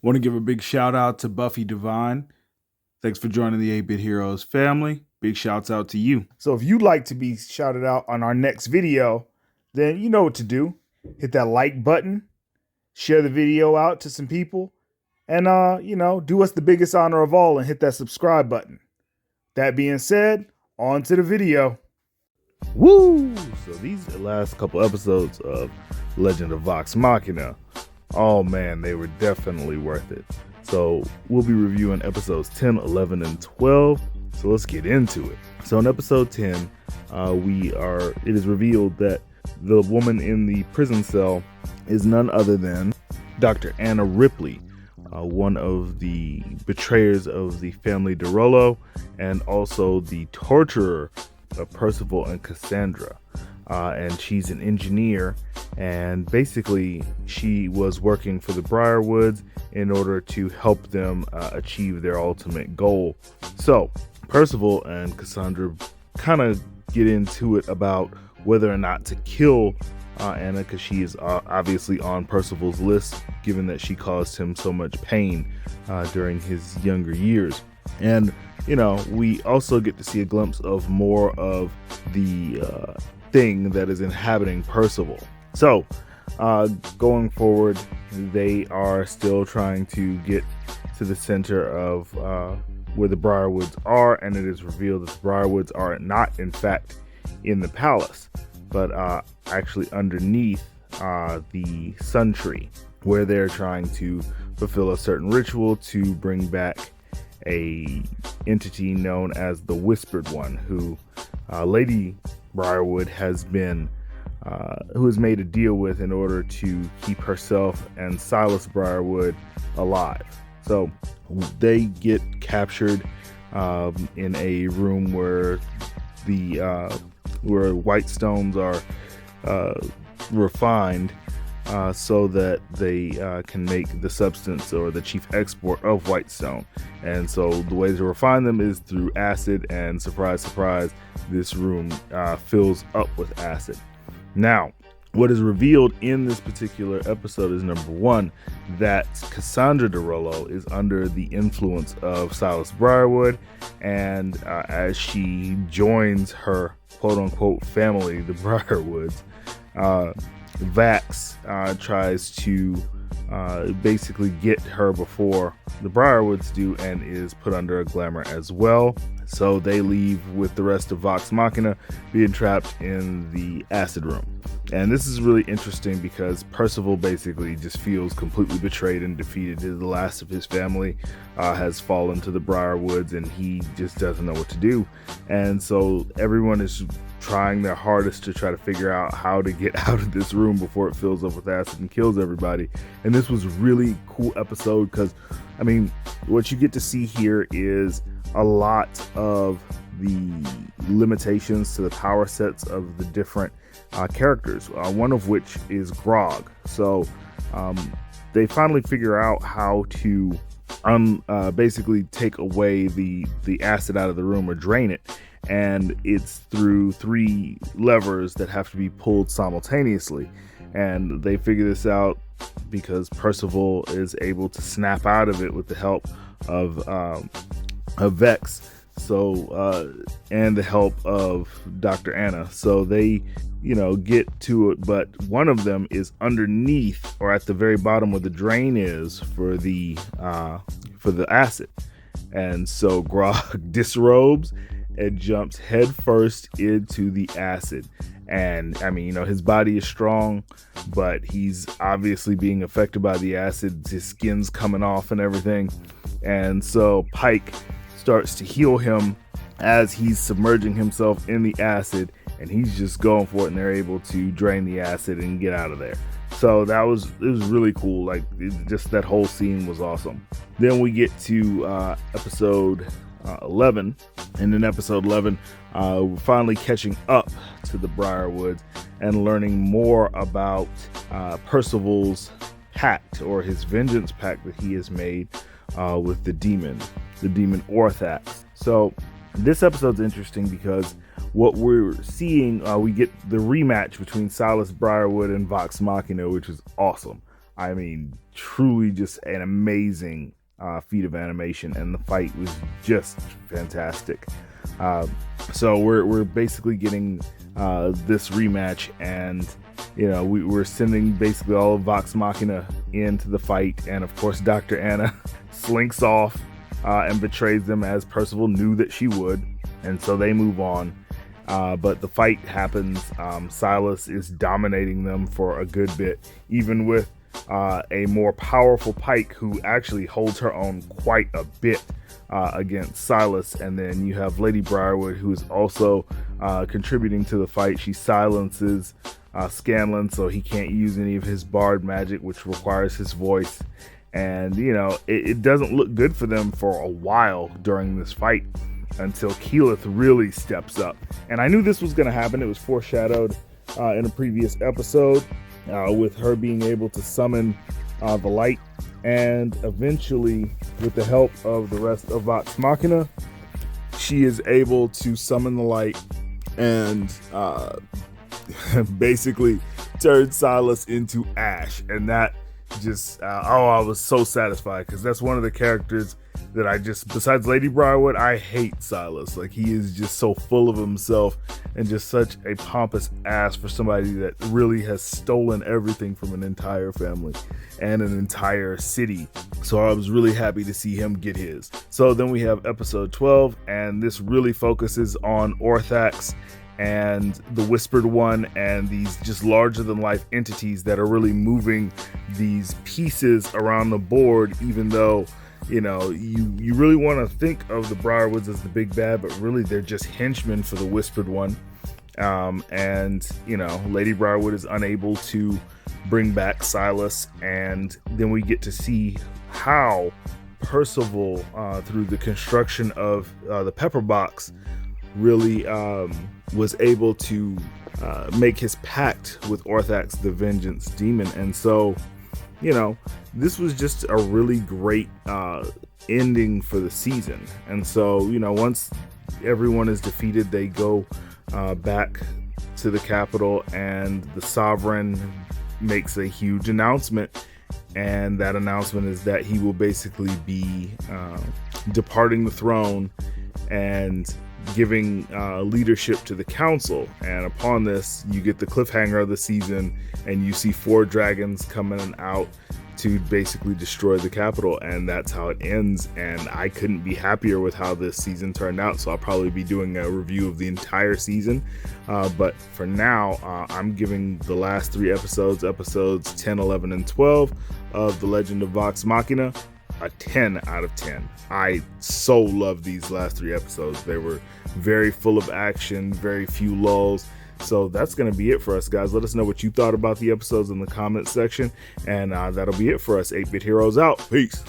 Want to give a big shout out to Buffy Divine. Thanks for joining the 8-Bit Heroes family. Big shouts out to you. So if you'd like to be shouted out on our next video, then you know what to do. Hit that like button, share the video out to some people, and do us the biggest honor of all and hit that subscribe button. That being said, on to the video. Woo! So these last couple episodes of Legend of Vox Machina, oh man, they were definitely worth it. So we'll be reviewing episodes 10, 11, and 12. So let's get into it. So in episode 10, it is revealed that the woman in the prison cell is none other than Dr. Anna Ripley, one of the betrayers of the family DeRollo, and also the torturer of Percival and Cassandra. And she's an engineer, and basically she was working for the Briarwoods in order to help them achieve their ultimate goal. So Percival and Cassandra kind of get into it about whether or not to kill Anna, because she is obviously on Percival's list, given that she caused him so much pain during his younger years. And we also get to see a glimpse of more of the thing that is inhabiting Percival. So going forward, they are still trying to get to the center of where the Briarwoods are, and it is revealed that the Briarwoods are not in fact in the palace, but actually underneath the Sun Tree, where they're trying to fulfill a certain ritual to bring back a entity known as the Whispered One, who Lady Briarwood has made a deal with in order to keep herself and Silas Briarwood alive. So they get captured in a room where white stones are refined so that they can make the substance or the chief export of white stone. And so the way to refine them is through acid, and surprise, surprise, this room fills up with acid. Now, what is revealed in this particular episode is, number one, that Cassandra DeRollo is under the influence of Silas Briarwood, and as she joins her quote-unquote family, the Briarwoods, Vax tries to basically get her before the Briarwoods do, and is put under a glamour as well. So they leave with the rest of Vox Machina being trapped in the acid room. And this is really interesting because Percival basically just feels completely betrayed and defeated. The last of his family has fallen to the Briarwoods, and he just doesn't know what to do. And so everyone is trying their hardest to try to figure out how to get out of this room before it fills up with acid and kills everybody. And this was a really cool episode because, I mean, what you get to see here is a lot of the limitations to the power sets of the different characters, one of which is Grog. So they finally figure out how to basically take away the acid out of the room or drain it, and it's through 3 levers that have to be pulled simultaneously. And they figure this out because Percival is able to snap out of it with the help of Vex, and the help of Dr. Anna. So they get to it, but one of them is underneath or at the very bottom where the drain is for the acid. And so Grog disrobes and jumps headfirst into the acid. And I mean, his body is strong, but he's obviously being affected by the acid. His skin's coming off and everything. And so Pike starts to heal him as he's submerging himself in the acid, and he's just going for it, and they're able to drain the acid and get out of there. So it was really cool. Like, just that whole scene was awesome. Then we get to episode 11, and in episode 11 we're finally catching up to the Briarwoods and learning more about Percival's pact, or his vengeance pact that he has made with the demon Orthax. So this episode's interesting because what we're seeing, we get the rematch between Silas Briarwood and Vox Machina, which is awesome. I mean, truly just an amazing feat of animation, and the fight was just fantastic. So we're basically getting this rematch, and we're sending basically all of Vox Machina into the fight, and of course Dr. Anna slinks off and betrays them, as Percival knew that she would, and so they move on. But the fight happens. Silas is dominating them for a good bit, even with a more powerful Pike, who actually holds her own quite a bit against Silas. And then you have Lady Briarwood, who is also contributing to the fight. She silences Scanlan, so he can't use any of his bard magic, which requires his voice. And it doesn't look good for them for a while during this fight, until Keyleth really steps up. And I knew this was going to happen. It was foreshadowed in a previous episode with her being able to summon the light. And eventually, with the help of the rest of Vox Machina, she is able to summon the light and basically turn Silas into ash. And that just, I was so satisfied, because that's one of the characters that I just, besides Lady Briarwood, I hate Silas. Like, he is just so full of himself and just such a pompous ass for somebody that really has stolen everything from an entire family and an entire city. So I was really happy to see him get his. So then we have episode 12, and this really focuses on Orthax and the Whispered One, and these just larger than life entities that are really moving these pieces around the board, even though you really want to think of the Briarwoods as the big bad, but really they're just henchmen for the Whispered One. And Lady Briarwood is unable to bring back Silas, and then we get to see how Percival, through the construction of the Pepper Box, really was able to make his pact with Orthax the Vengeance Demon. And so this was just a really great ending for the season. And so once everyone is defeated, they go back to the capital, and the Sovereign makes a huge announcement, and that announcement is that he will basically be departing the throne and giving leadership to the council. And upon this, you get the cliffhanger of the season, and you see 4 dragons coming out to basically destroy the capital, and that's how it ends. And I couldn't be happier with how this season turned out, so I'll probably be doing a review of the entire season, but for now I'm giving the last 3 episodes 10, 11, and 12 of The Legend of Vox Machina a 10 out of 10. I so love these last 3 episodes. They were very full of action, very few lulls. So that's going to be it for us, guys. Let us know what you thought about the episodes in the comments section. And that'll be it for us. 8-Bit Heroes out. Peace.